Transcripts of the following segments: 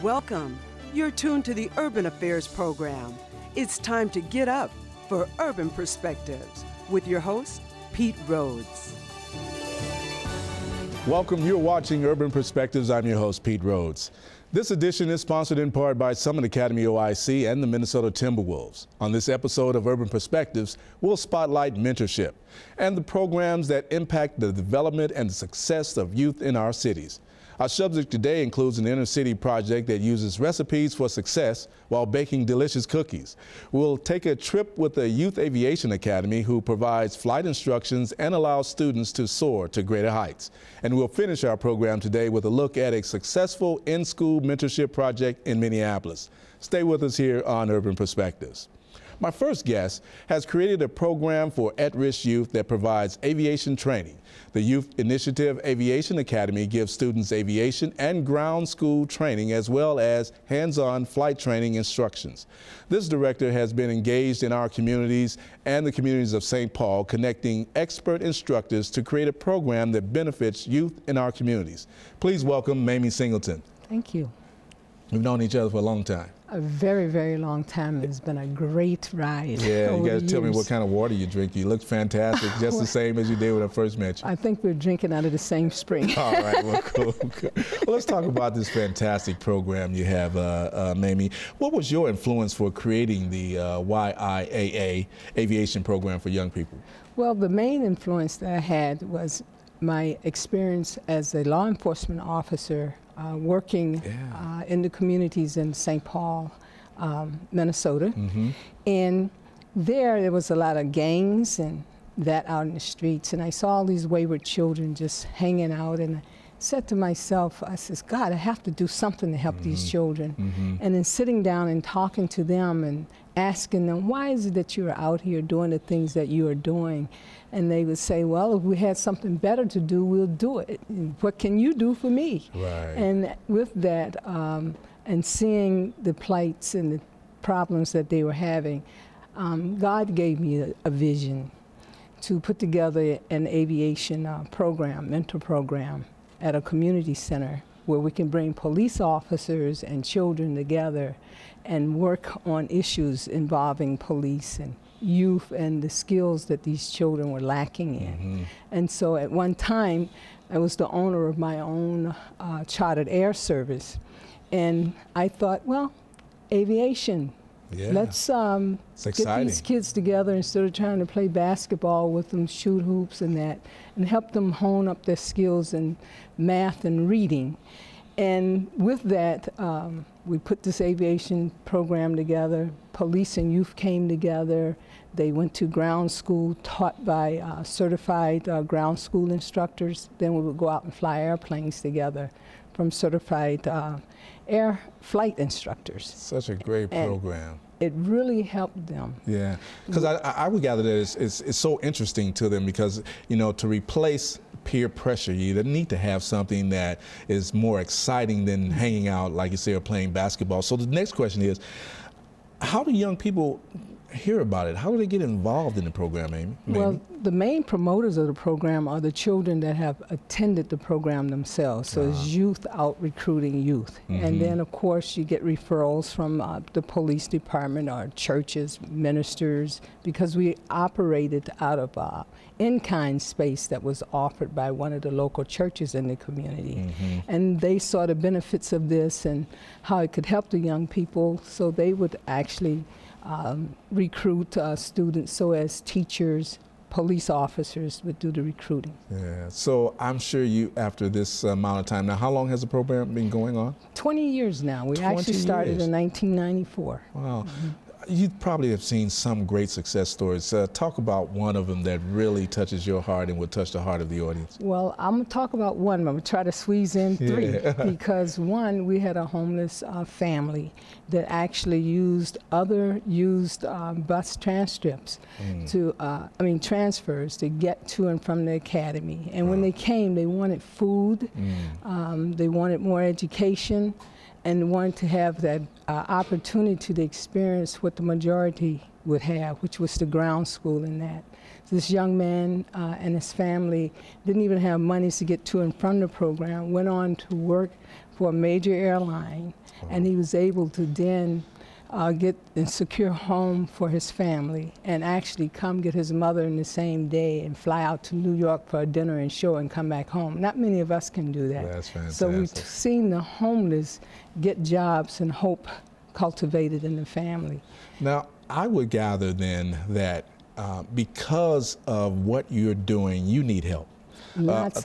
Welcome. You're tuned to the Urban Affairs program. It's time to get up for Urban Perspectives with your host, Pete Rhodes. Welcome. You're watching Urban Perspectives. I'm your host, Pete Rhodes. This edition is sponsored in part by Summit Academy OIC and the Minnesota Timberwolves. On this episode of Urban Perspectives, we'll spotlight mentorship and the programs that impact the development and success of youth in our cities. Our subject today includes an inner city project that uses recipes for success while baking delicious cookies. We'll take a trip with the Youth Aviation Academy, who provides flight instructions and allows students to soar to greater heights. And we'll finish our program today with a look at a successful in-school mentorship project in Minneapolis. Stay with us here on Urban Perspectives. My first guest has created a program for at-risk youth that provides aviation training. The Youth Initiative Aviation Academy gives students aviation and ground school training, as well as hands-on flight training instructions. This director has been engaged in our communities and the communities of St. Paul, connecting expert instructors to create a program that benefits youth in our communities. Please welcome Mamie Singleton. Thank you. We've known each other for a long time. A very, very long time. It's been a great ride. Yeah, you got to tell me years. what kind of water you drink. You look fantastic, just the same as you did when I first met you. I think we're drinking out of the same spring. All right, well, cool. Well, let's talk about this fantastic program you have, Mamie. What was your influence for creating the YIAA aviation program for young people? Well, the main influence that I had was my experience as a law enforcement officer working in the communities in St. Paul, Minnesota. Mm-hmm. And there was a lot of gangs and that out in the streets. And I saw all these wayward children just hanging out. And I said to myself, I says, God, I have to do something to help these children. Mm-hmm. And then sitting down and talking to them and asking them, why is it that you're out here doing the things that you are doing? And they would say, well, if we had something better to do, we'll do it. What can you do for me? Right. And with that, and seeing the plights and the problems that they were having, God gave me a vision to put together an aviation program, mentor program, at a community center where we can bring police officers and children together and work on issues involving police and youth and the skills that these children were lacking in. Mm-hmm. And so at one time, I was the owner of my own chartered air service. And I thought, well, aviation, let's get these kids together instead of trying to play basketball with them, shoot hoops and that, and help them hone up their skills in math and reading. And with that, we put this aviation program together. Police and youth came together. They went to ground school taught by certified ground school instructors. Then we would go out and fly airplanes together from certified air flight instructors. Such a great program. It really helped them. Yeah, because I would gather that it's so interesting to them because, you know, to replace peer pressure, you need to have something that is more exciting than hanging out, like you say, or playing basketball. So the next question is, how do young people hear about it? How do they get involved in the program, Amy? Well, the main promoters of the program are the children that have attended the program themselves. So it's youth out recruiting youth. Mm-hmm. And then, of course, you get referrals from the police department or churches, ministers, because we operated out of in-kind space that was offered by one of the local churches in the community. Mm-hmm. And they saw the benefits of this and how it could help the young people, so they would actually recruit students, so as teachers, police officers would do the recruiting. Yeah, so I'm sure you, after this amount of time, now how long has the program been going on? 20 years now. We actually started in 1994. Wow. Mm-hmm. You probably have seen some great success stories. Talk about one of them that really touches your heart and would touch the heart of the audience. Well, I'm going to talk about one, but I'm going to try to squeeze in three. Because one, we had a homeless family that actually used other used bus transcripts transfers to get to and from the academy. And when they came, they wanted food, they wanted more education, and wanted to have that opportunity to experience what the majority would have, which was the ground school in that. This young man and his family didn't even have money to get to and from the program, went on to work for a major airline, and he was able to then get and secure a home for his family and actually come get his mother in the same day and fly out to New York for a dinner and show and come back home. Not many of us can do that. That's fantastic. So we've seen the homeless get jobs and hope cultivated in the family. Now, I would gather then that because of what you're doing, you need help.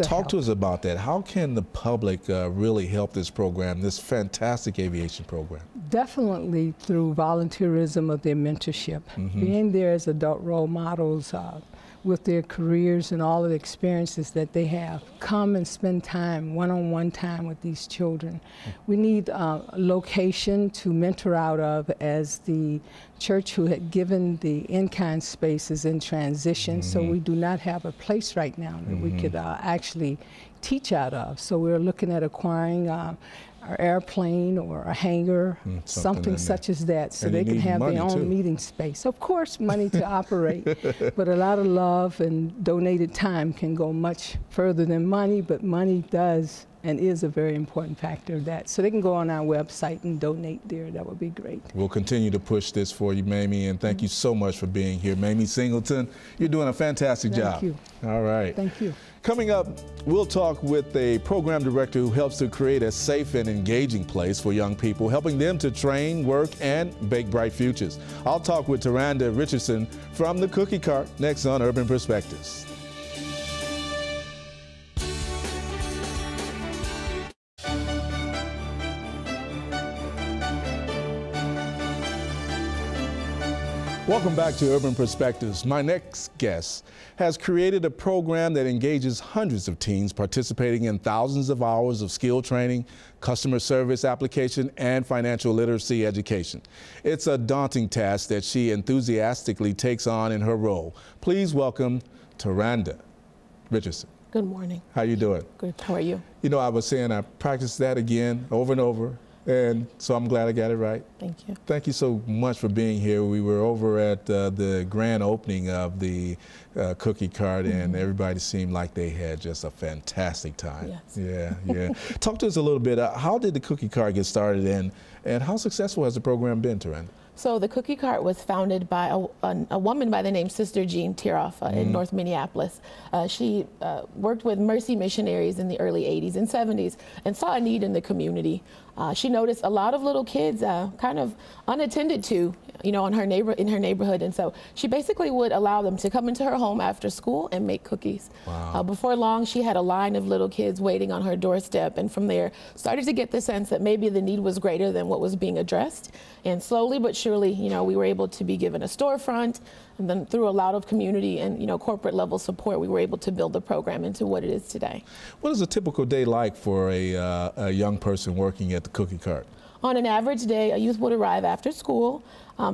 Talk to us about that. How can the public really help this program, this fantastic aviation program? Definitely through volunteerism of their mentorship. Being there as adult role models with their careers and all of the experiences that they have. Come and spend time, one-on-one time with these children. We need a location to mentor out of, as the church who had given the in-kind spaces in transition, so we do not have a place right now that we could actually teach out of. So we're looking at acquiring an airplane or a hangar, something such as that, so they can have their own meeting space. Of course, money to operate, but a lot of love and donated time can go much further than money, but money does and is a very important factor of that. So they can go on our website and donate there. That would be great. We'll continue to push this for you, Mamie, and thank you so much for being here. Mamie Singleton, you're doing a fantastic job. Thank you. All right. Thank you. Coming up, we'll talk with a program director who helps to create a safe and engaging place for young people, helping them to train, work, and bake bright futures. I'll talk with Toranda Richdarson from the Cookie Cart next on Urban Perspectives. Welcome back to Urban Perspectives. My next guest has created a program that engages hundreds of teens participating in thousands of hours of skill training, customer service application, and financial literacy education. It's a daunting task that she enthusiastically takes on in her role. Please welcome Toranda Richdarson. Good morning. How you doing? Good. How are you? You know, I was saying I practiced that again over and over. And so I'm glad I got it right. Thank you. Thank you so much for being here. We were over at the grand opening of the Cookie Cart, and everybody seemed like they had just a fantastic time. Yes. Yeah. Talk to us a little bit. How did the Cookie Cart get started, and how successful has the program been, Toranda? So the Cookie Cart was founded by a woman by the name Sister Jean Tiroff in North Minneapolis. She worked with Mercy missionaries in the early 80s and 70s and saw a need in the community. She noticed a lot of little kids kind of unattended to, in her neighborhood, and so she basically would allow them to come into her home after school and make cookies. Wow. Before long, she had a line of little kids waiting on her doorstep, and from there started to get the sense that maybe the need was greater than what was being addressed. And slowly but surely, we were able to be given a storefront, and then through a lot of community and corporate level support, we were able to build the program into what it is today. What is a typical day like for a young person working at the Cookie Cart? On an average day, a youth would arrive after school.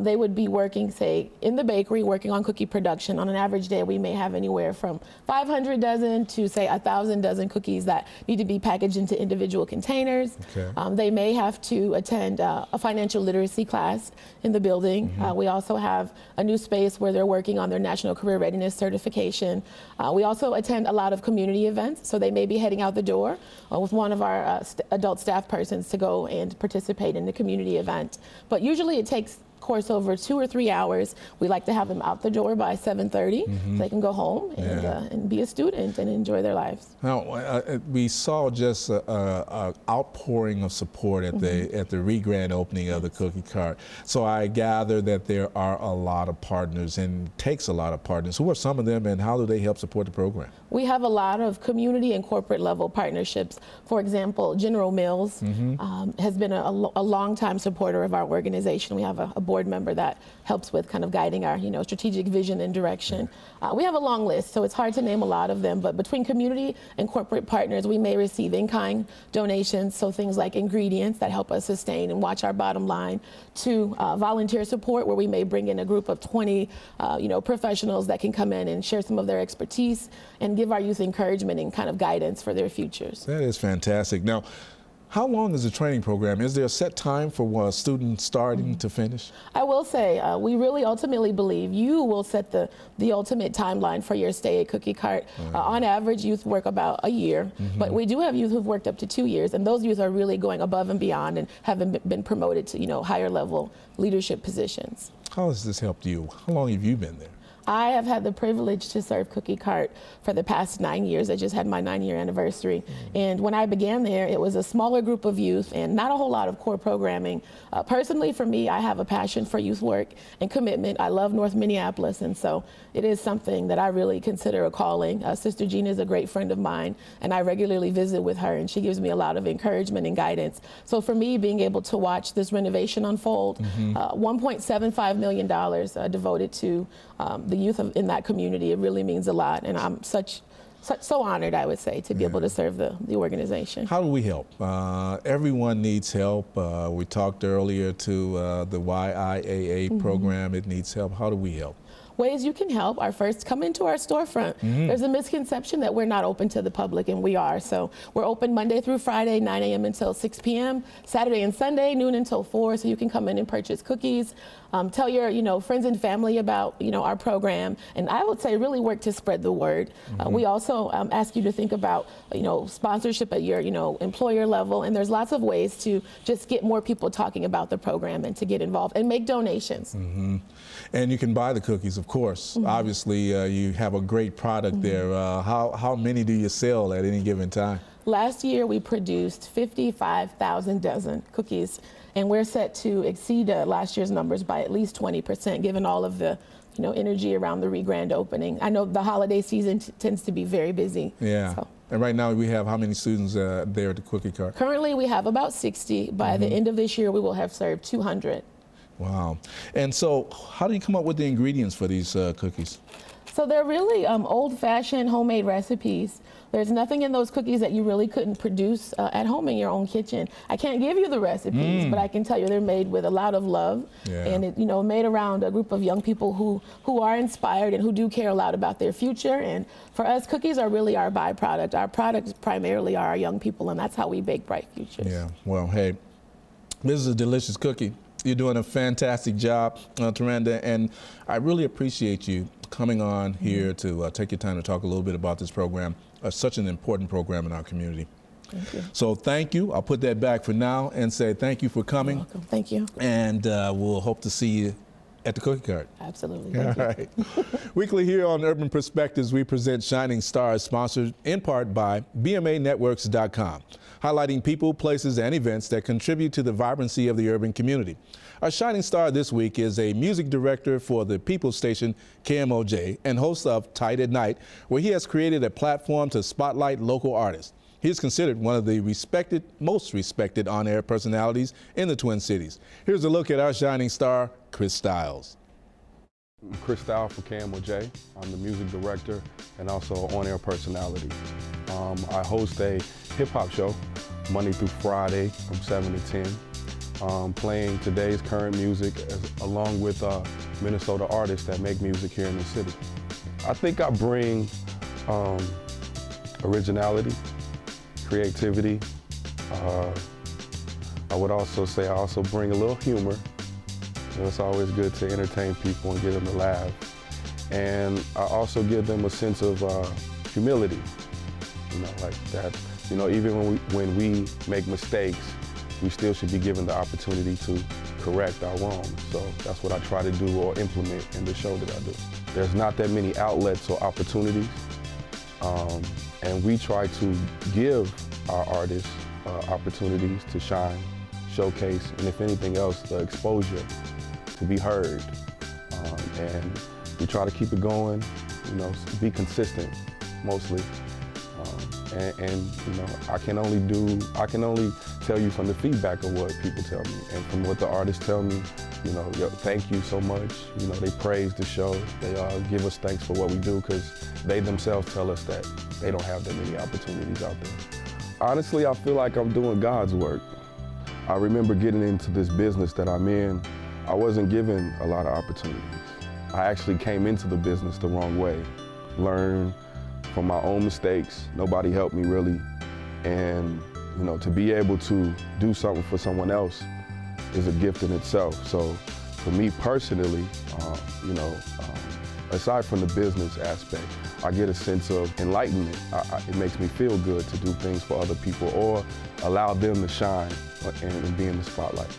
They would be working, say, in the bakery, working on cookie production. On an average day, we may have anywhere from 500 dozen to, say, 1,000 dozen cookies that need to be packaged into individual containers. Okay. They may have to attend a financial literacy class in the building. We also have a new space where they're working on their National Career Readiness certification. We also attend a lot of community events, so they may be heading out the door with one of our adult staff persons to go and participate in the community event. But usually it takes course over 2 or 3 hours. We like to have them out the door by 7:30 so they can go home and be a student and enjoy their lives. Now, we saw just an outpouring of support at the re-grand opening of the Cookie Cart. So I gather that there are a lot of partners, and it takes a lot of partners. Who are some of them, and how do they help support the program? We have a lot of community and corporate level partnerships. For example, General Mills has been a long-time supporter of our organization. We have a board member that helps with kind of guiding our strategic vision and direction. We have a long list, so it's hard to name a lot of them, but between community and corporate partners, we may receive in-kind donations, so things like ingredients that help us sustain and watch our bottom line, to volunteer support, where we may bring in a group of 20 professionals that can come in and share some of their expertise and give our youth encouragement and kind of guidance for their futures. That is fantastic. Now, How long is the training program? Is there a set time for a student starting to finish? I will say, we really ultimately believe you will set the ultimate timeline for your stay at Cookie Cart. On average, youth work about a year, but we do have youth who've worked up to 2 years, and those youth are really going above and beyond and have been promoted to, you know, higher level leadership positions. How has this helped you? How long have you been there? I have had the privilege to serve Cookie Cart for the past 9 years. I just had my 9-year anniversary. And when I began there, it was a smaller group of youth and not a whole lot of core programming. Personally, for me, I have a passion for youth work and commitment. I love North Minneapolis, and so it is something that I really consider a calling. Sister Gina is a great friend of mine, and I regularly visit with her, and she gives me a lot of encouragement and guidance. So for me, being able to watch this renovation unfold, $1.75 million devoted to the youth in that community, it really means a lot, and I'm so honored, I would say, to be able to serve the organization. How do we help? Everyone needs help. We talked earlier to the YIAA program. It needs help. How do we help? Ways you can help are, first, come into our storefront. There's a misconception that we're not open to the public, and we are. So we're open Monday through Friday, 9 a.m. until 6 p.m., Saturday and Sunday, noon until 4, so you can come in and purchase cookies. Tell your friends and family about our program, and I would say really work to spread the word. We also ask you to think about sponsorship at your employer level, and there's lots of ways to just get more people talking about the program and to get involved and make donations. And you can buy the cookies, of course. Obviously, you have a great product there. How many do you sell at any given time? Last year, we produced 55,000 dozen cookies, and we're set to exceed last year's numbers by at least 20%, given all of the energy around the grand opening. I know the holiday season tends to be very busy. Yeah. So. And right now we have how many students there at the Cookie Cart? Currently, we have about 60. By the end of this year, we will have served 200. Wow. And so how do you come up with the ingredients for these cookies? So they're really old-fashioned homemade recipes. There's nothing in those cookies that you really couldn't produce at home in your own kitchen. I can't give you the recipes, but I can tell you they're made with a lot of love, and it, made around a group of young people who are inspired and who do care a lot about their future. And for us, cookies are really our byproduct. Our products primarily are our young people, and that's how we bake bright futures. Yeah. Well, hey, this is a delicious cookie. You're doing a fantastic job, Toranda, and I really appreciate you coming on here to take your time to talk a little bit about this program, such an important program in our community. Thank you. So thank you. I'll put that back for now and say thank you for coming. You're welcome. Thank you. And we'll hope to see you at the Cookie Cart. Absolutely. All right. Weekly here on Urban Perspectives, we present Shining Stars, sponsored in part by BMAnetworks.com, highlighting people, places, and events that contribute to the vibrancy of the urban community. Our Shining Star this week is a music director for the People's Station, KMOJ, and host of Tight at Night, where he has created a platform to spotlight local artists. He is considered one of the most respected on-air personalities in the Twin Cities. Here's a look at our Shining Star, Chris Styles. I'm Chris Styles for KMOJ. I'm the music director and also on-air personality. I host a hip-hop show Monday through Friday from 7 to 10, playing today's current music along with Minnesota artists that make music here in the city. I think I bring originality, creativity. I would also say I also bring a little humor. It's always good to entertain people and get them to laugh. And I also give them a sense of humility, like that. Even when we make mistakes, we still should be given the opportunity to correct our wrongs. So that's what I try to do or implement in the show that I do. There's not that many outlets or opportunities, and we try to give our artists opportunities to shine, showcase, and if anything else, the exposure to be heard. And we try to keep it going, be consistent, mostly. And I can only tell you from the feedback of what people tell me, and from what the artists tell me, thank you so much. They praise the show. They give us thanks for what we do, because they themselves tell us that they don't have that many opportunities out there. Honestly, I feel like I'm doing God's work. I remember getting into this business that I'm in, I wasn't given a lot of opportunities. I actually came into the business the wrong way, learned from my own mistakes. Nobody helped me really. And, You know, to be able to do something for someone else is a gift in itself. So for me personally, you know, aside from the business aspect, I get a sense of enlightenment. It makes me feel good to do things for other people or allow them to shine and be in the spotlight.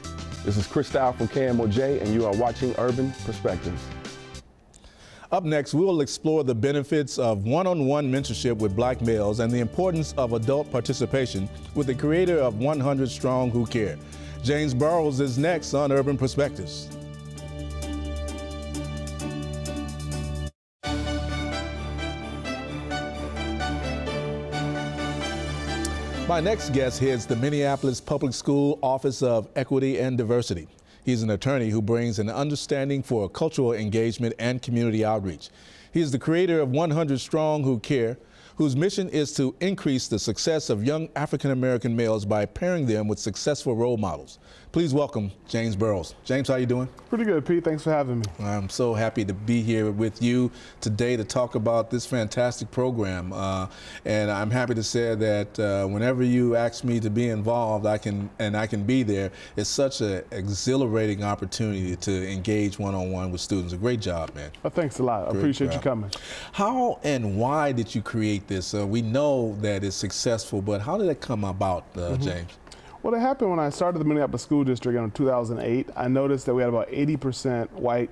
This is Chris Style from KMOJ, and you are watching Urban Perspectives. Up next, we will explore the benefits of one-on-one mentorship with Black males and the importance of adult participation with the creator of 100 Strong Who Care. James Burroughs is next on Urban Perspectives. My next guest heads the Minneapolis Public School Office of Equity and Diversity. He's an attorney who brings an understanding for cultural engagement and community outreach. He is the creator of 100 Strong Who Care, whose mission is to increase the success of young African-American males by pairing them with successful role models. Please welcome James Burroughs. James, how you doing? Pretty good, Pete. Thanks for having me. I'm so happy to be here with you today to talk about this fantastic program. And I'm happy to say that whenever you ask me to be involved, I can be there. It's such an exhilarating opportunity to engage one-on-one with students. A great job, man. Well, thanks a lot. I appreciate you coming. How and why did you create this? We know that it's successful, but how did it come about, James? Well, it happened when I started the Minneapolis School District in 2008. I noticed that we had about 80% white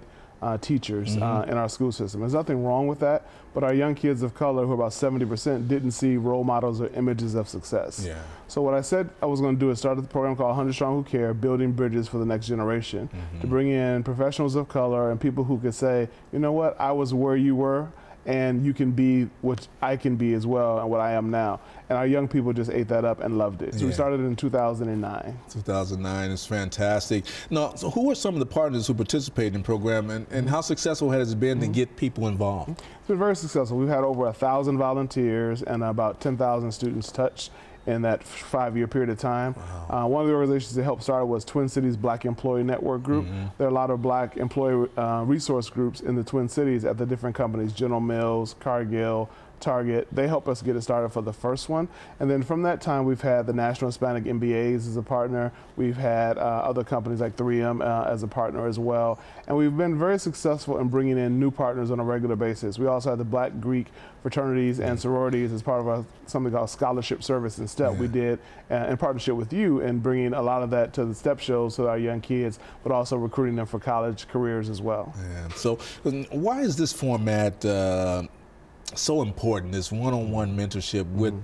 teachers in our school system. There's nothing wrong with that, but our young kids of color, who are about 70%, didn't see role models or images of success. Yeah. So what I said I was going to do is start a program called 100 Strong Who Care, Building Bridges for the Next Generation, to bring in professionals of color and people who could say, you know what, I was where you were, and you can be what I can be as well and what I am now. And our young people just ate that up and loved it. So we started in 2009. 2009 is fantastic. Now, so who are some of the partners who participate in the program, and how successful has it been to get people involved? It's been very successful. We've had over 1,000 volunteers and about 10,000 students touched in that 5-year period of time. Wow. One of the organizations that helped start was Twin Cities Black Employee Network Group. There are a lot of Black employee resource groups in the Twin Cities at the different companies, General Mills, Cargill, Target. They help us get it started for the first one. And then from that time, we've had the National Hispanic MBAs as a partner. We've had other companies like 3M as a partner as well. And we've been very successful in bringing in new partners on a regular basis. We also have the Black Greek fraternities and sororities as part of something called Scholarship Service and STEP we did in partnership with you, and bringing a lot of that to the STEP shows to our young kids, but also recruiting them for college careers as well. Yeah. So why is this format so important, this one-on-one mentorship with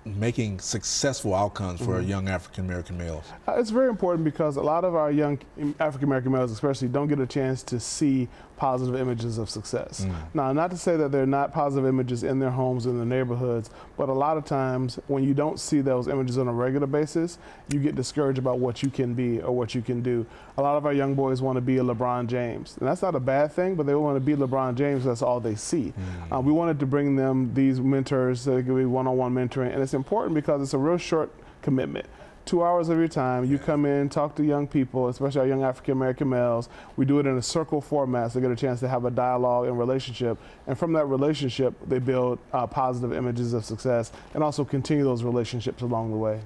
making successful outcomes for young African-American males? It's very important because a lot of our young African-American males especially don't get a chance to see positive images of success. Now, not to say that there are not positive images in their homes, in their neighborhoods, but a lot of times when you don't see those images on a regular basis, you get discouraged about what you can be or what you can do. A lot of our young boys want to be a LeBron James, and that's not a bad thing, but they want to be LeBron James, that's all they see. We wanted to bring them these mentors so they could be one-on-one mentoring, and it's important because it's a real short commitment. 2 hours of your time, you come in, talk to young people, especially our young African-American males. We do it in a circle format so they get a chance to have a dialogue and relationship. And from that relationship, they build positive images of success and also continue those relationships along the way.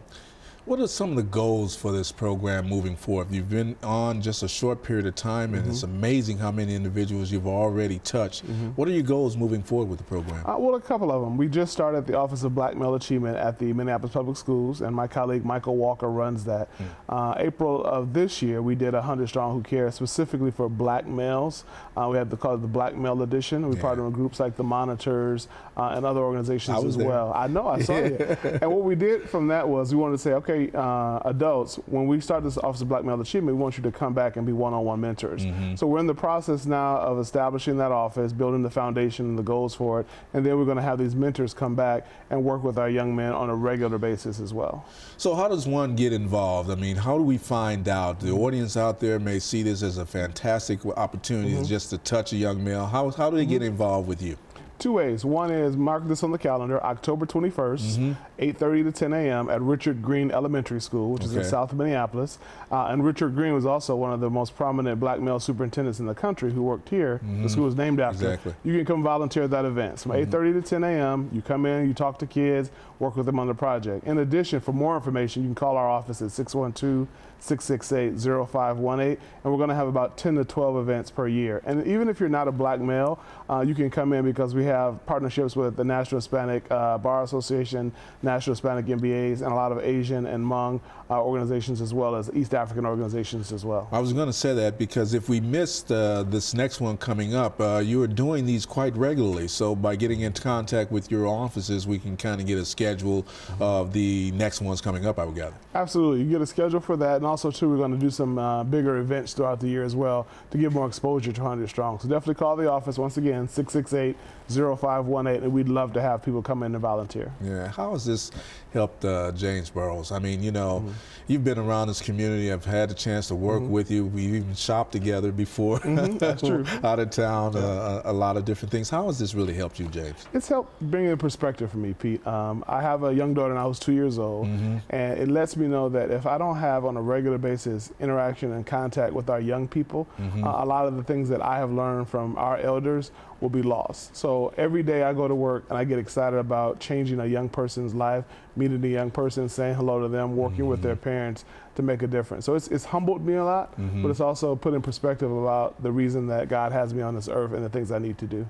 What are some of the goals for this program moving forward? You've been on just a short period of time, and it's amazing how many individuals you've already touched. What are your goals moving forward with the program? Well, a couple of them. We just started the Office of Black Male Achievement at the Minneapolis Public Schools, and my colleague Michael Walker runs that. April of this year, we did 100 Strong Who Care specifically for Black males. We had called the Black Male Edition. We partnered with groups like the Monitors and other organizations as well. I know, I saw you. And what we did from that was we wanted to say, okay, adults, when we start this Office of Black Male Achievement, we want you to come back and be one-on-one mentors. So we're in the process now of establishing that office, building the foundation and the goals for it, and then we're going to have these mentors come back and work with our young men on a regular basis as well. So how does one get involved? I mean, how do we find out? The audience out there may see this as a fantastic opportunity just to touch a young male. How do they get involved with you? 2 ways. One is mark this on the calendar, October 21st, 8:30 to 10 a.m. at Richard Green Elementary School, which is in South Minneapolis. And Richard Green was also one of the most prominent black male superintendents in the country who worked here. The school is named after. You can come volunteer at that event. So from 8:30 to 10 a.m., you come in, you talk to kids. work with them on the project. In addition, for more information, you can call our office at 612-668-0518, and we're going to have about 10 to 12 events per year. And even if you're not a black male, you can come in because we have partnerships with the National Hispanic Bar Association, National Hispanic MBAs, and a lot of Asian and Hmong organizations, as well as East African organizations as well. I was going to say that because if we missed this next one coming up, you are doing these quite regularly. So by getting into contact with your offices, we can kind of get a schedule of the next ones coming up, I would gather. Absolutely. You get a schedule for that. And also, too, we're going to do some bigger events throughout the year as well to give more exposure to 100 Strong. So definitely call the office, once again, 668-0518, and we'd love to have people come in and volunteer. Yeah. How has this helped James Burroughs? I mean, you know, you've been around this community. I've had a chance to work with you. We've even shopped together before. That's true. Out of town, a lot of different things. How has this really helped you, James? It's helped bring in perspective for me, Pete. I have a young daughter, and I was 2 years old, and it lets me know that if I don't have on a regular basis interaction and contact with our young people, a lot of the things that I have learned from our elders will be lost. So every day I go to work and I get excited about changing a young person's life, meeting a young person, saying hello to them, working with their parents to make a difference. So it's humbled me a lot, but it's also put in perspective about the reason that God has me on this earth and the things I need to do.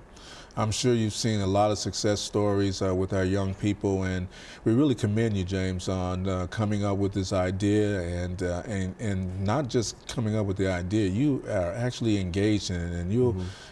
I'm sure you've seen a lot of success stories with our young people, and we really commend you, James, on coming up with this idea, and not just coming up with the idea. You are actually engaged in it, and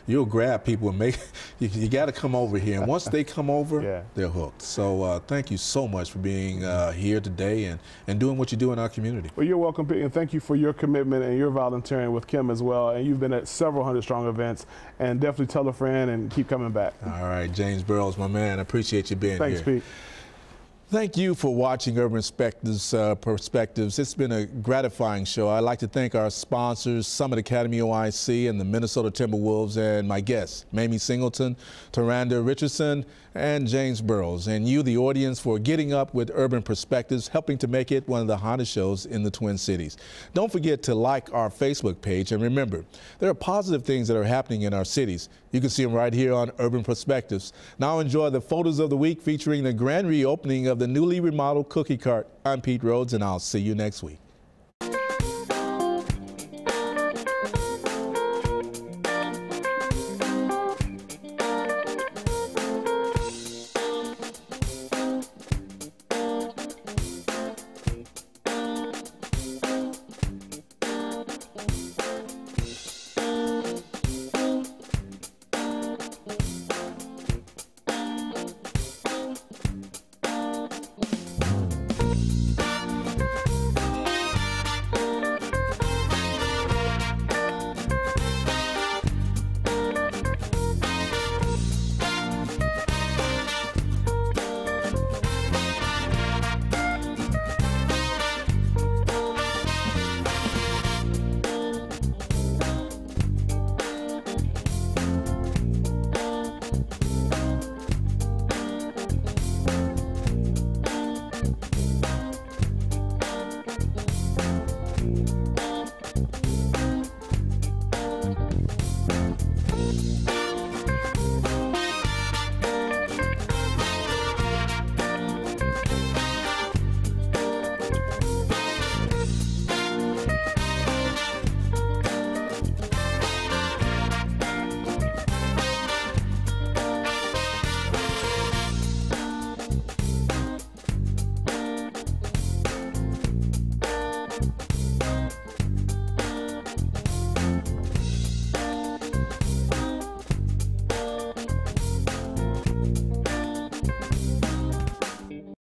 you'll grab people and make. You got to come over here, and once they come over, they're hooked. So thank you so much for being here today and doing what you do in our community. Well, you're welcome, Pete, and thank you for your commitment and your volunteering with Kim as well. And you've been at several 100 Strong events, and definitely tell a friend and keep coming back. All right, James Burroughs, my man, I appreciate you being here. Thanks, Pete. Thank you for watching Urban Perspectives. It's been a gratifying show. I'd like to thank our sponsors, Summit Academy OIC and the Minnesota Timberwolves, and my guests, Mamie Singleton, Toranda, Richdarson, and James Burroughs, and you, the audience, for getting up with Urban Perspectives, helping to make it one of the hottest shows in the Twin Cities. Don't forget to like our Facebook page, and remember, there are positive things that are happening in our cities. You can see them right here on Urban Perspectives. Now enjoy the photos of the week featuring the grand reopening of the newly remodeled cookie cart. I'm Pete Rhodes, and I'll see you next week.